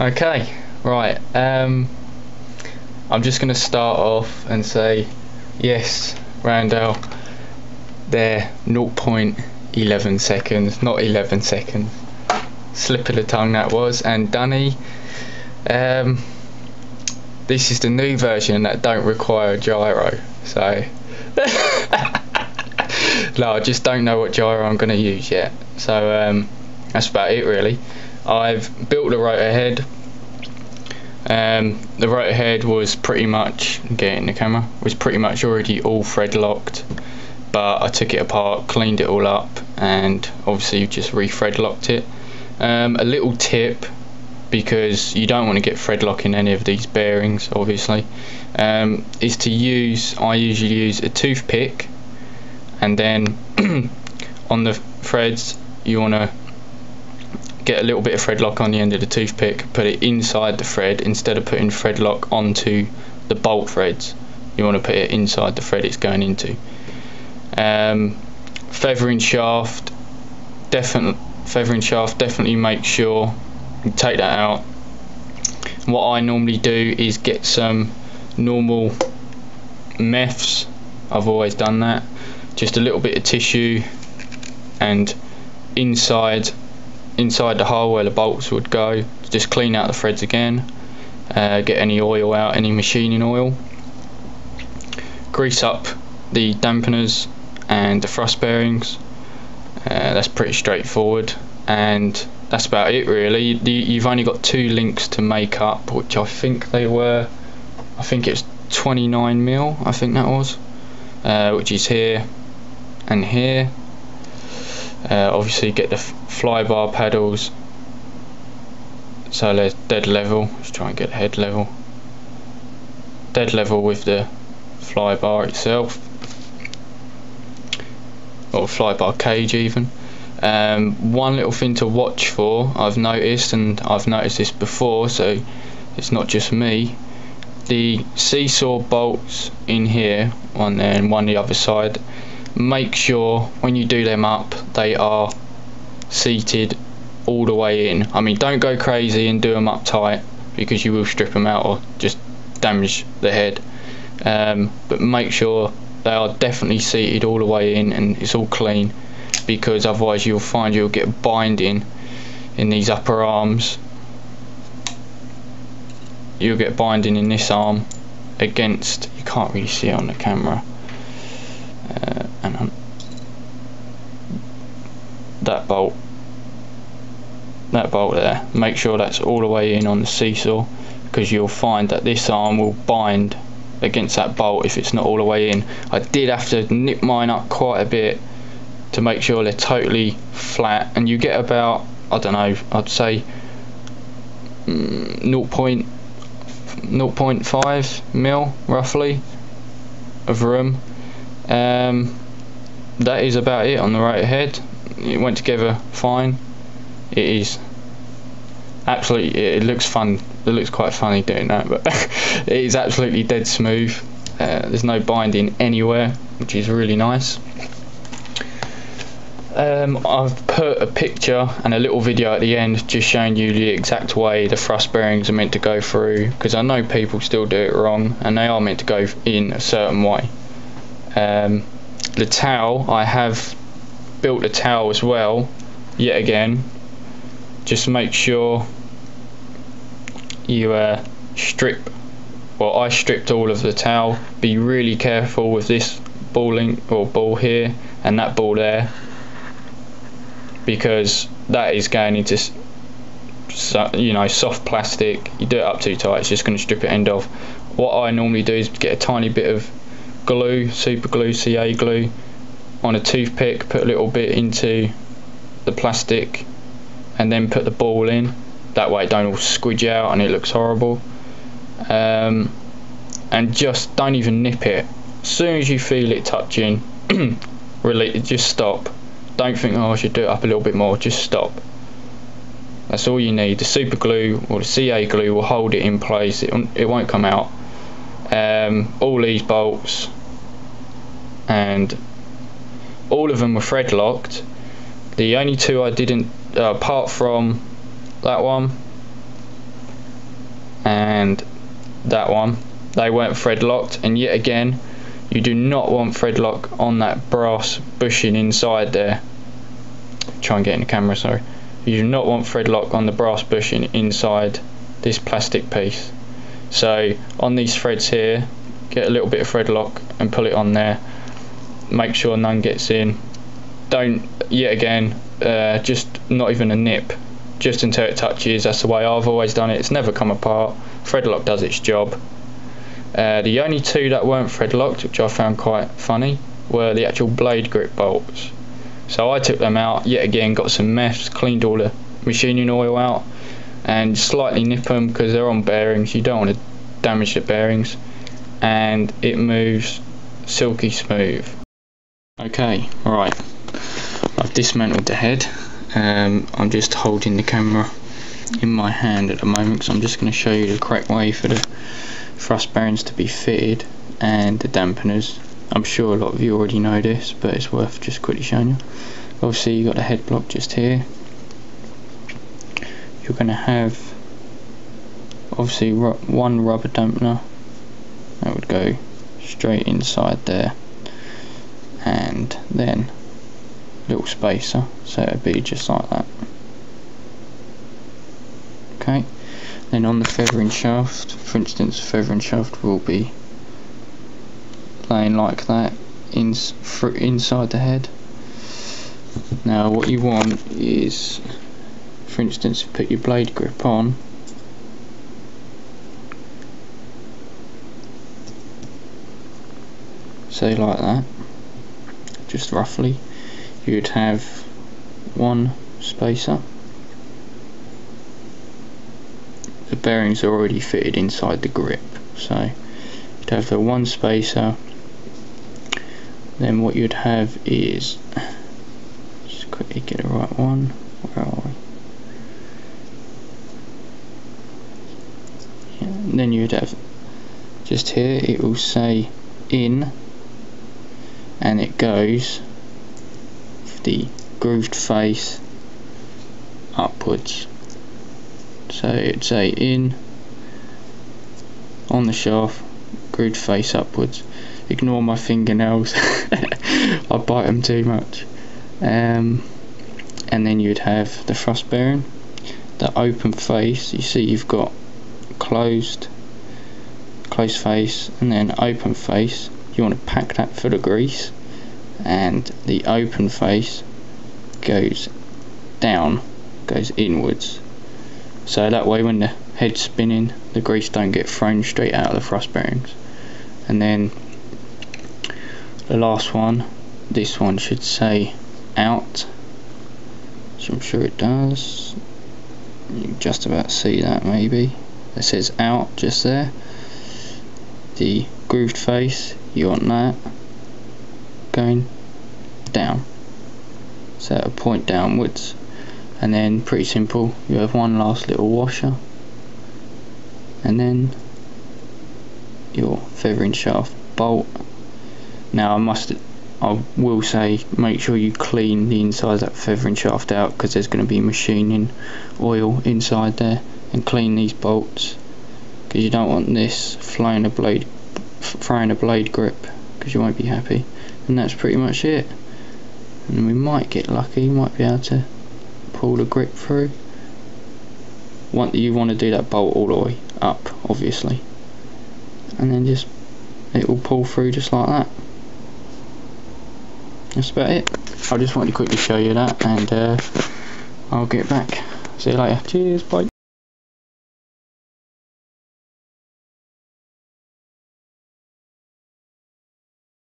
Okay, right. I'm just going to start off and say, yes, Randall, they're 0.11 seconds, not 11 seconds. Slip of the tongue that was. And Dunny, this is the new version that don't require a gyro. So, no, I just don't know what gyro I'm going to use yet. So that's about it really. I've built the rotor head. The rotor head was pretty much, get in the camera, was pretty much already all thread locked, but I took it apart, cleaned it all up, and obviously just re-thread locked it. A little tip, because you don't want to get thread lock in any of these bearings obviously, is to use, I usually use a toothpick, and then on the threads you want to get a little bit of thread lock on the end of the toothpick, put it inside the thread instead of putting thread lock onto the bolt threads. You want to put it inside the thread it's going into. Feathering shaft, definitely make sure you take that out. What I normally do is get some normal meths. I've always done that. Just a little bit of tissue, and inside the hole where the bolts would go, just clean out the threads again, get any oil out, any machining oil, grease up the dampeners and the thrust bearings. That's pretty straightforward, and that's about it really. You've only got 2 links to make up, which I think they were, I think it's 29mm, I think that was, which is here and here. Obviously get the fly bar paddles so they're dead level. Let's try and get head level, dead level with the fly bar itself, or fly bar cage even. One little thing to watch for, I've noticed, and I've noticed this before, so it's not just me, the seesaw bolts in here, one there and one the other side, make sure when you do them up they are seated all the way in. I mean, don't go crazy and do them up tight, because you will strip them out or just damage the head, but make sure they are definitely seated all the way in and it's all clean, because otherwise you'll find you'll get binding in these upper arms. You'll get binding in this arm against, you can't really see it on the camera, and that bolt there, make sure that's all the way in on the seesaw, because you'll find that this arm will bind against that bolt if it's not all the way in. I did have to nip mine up quite a bit to make sure they're totally flat, and you get about, I don't know, I'd say 0.5mm roughly of room. That is about it on the rotor head. It went together fine. It is absolutely, it looks fun, it looks quite funny doing that, but it is absolutely dead smooth. There's no binding anywhere, which is really nice. I've put a picture and a little video at the end just showing you the exact way the thrust bearings are meant to go through, because I know people still do it wrong and they are meant to go in a certain way. The towel, I have built a towel as well, yet again. Just make sure you strip, well, I stripped all of the towel. Be really careful with this balling or ball here and that ball there, because that is going into, you know, soft plastic. You do it up too tight, it's just going to strip it end off. What I normally do is get a tiny bit of glue, super glue, CA glue, on a toothpick, put a little bit into the plastic, and then put the ball in. That way it don't all squidge out and it looks horrible. And just don't even nip it. As soon as you feel it touching, really, just stop. Don't think, oh, I should do it up a little bit more. Just stop. That's all you need. The super glue or the CA glue will hold it in place. It won't come out. All these bolts, and all of them were thread locked. The only two I didn't, apart from that one, and that one, they weren't thread locked. And yet again, you do not want thread lock on that brass bushing inside there. Try and get in the camera, sorry. You do not want thread lock on the brass bushing inside this plastic piece. So on these threads here, get a little bit of thread lock and pull it on there. Make sure none gets in. Don't, yet again, just not even a nip, just until it touches. That's the way I've always done it. It's never come apart. Thread lock does its job. The only two that weren't thread locked, which I found quite funny, were the actual blade grip bolts. So I took them out, yet again got some mess, cleaned all the machining oil out, and slightly nip them because they're on bearings. You don't want to damage the bearings, and it moves silky smooth. Okay, right, I've dismantled the head. I'm just holding the camera in my hand at the moment, so I'm just going to show you the correct way for the thrust bearings to be fitted and the dampeners. I'm sure a lot of you already know this, but it's worth just quickly showing you. Obviously you've got the head block just here. You're going to have obviously one rubber dampener that would go straight inside there, and then a little spacer, so it would be just like that. Okay, then on the feathering shaft, for instance, the feathering shaft will be laying like that inside the head. Now what you want is, for instance, put your blade grip on, say like that, just roughly. You'd have one spacer. The bearings are already fitted inside the grip, so you'd have the one spacer. Then what you'd have is, just quickly get the right one, where are we? Yeah, and then you'd have, just here it will say in, and it goes with the grooved face upwards. So it'd say in on the shaft, grooved face upwards. Ignore my fingernails, I bite them too much. And then you'd have the thrust bearing, the open face. You see you've got closed face and then open face. You want to pack that full of grease, and the open face goes down, goes inwards, so that way when the head's spinning the grease don't get thrown straight out of the thrust bearings. And then the last one, this one should say out, which I'm sure it does. You can just about see that, maybe. It says out just there. The grooved face, you want that going down, so it'll point downwards. And then pretty simple, you have one last little washer, and then your feathering shaft bolt. Now I will say, make sure you clean the inside of that feathering shaft out, because there's going to be machining oil inside there, and clean these bolts, because you don't want this throwing a blade grip, because you won't be happy. And that's pretty much it. And we might get lucky, might be able to pull the grip through. You want to do that bolt all the way up, obviously, and then just it will pull through just like that. That's about it. I just wanted to quickly show you that, and I'll get back. See you later. Cheers, bye.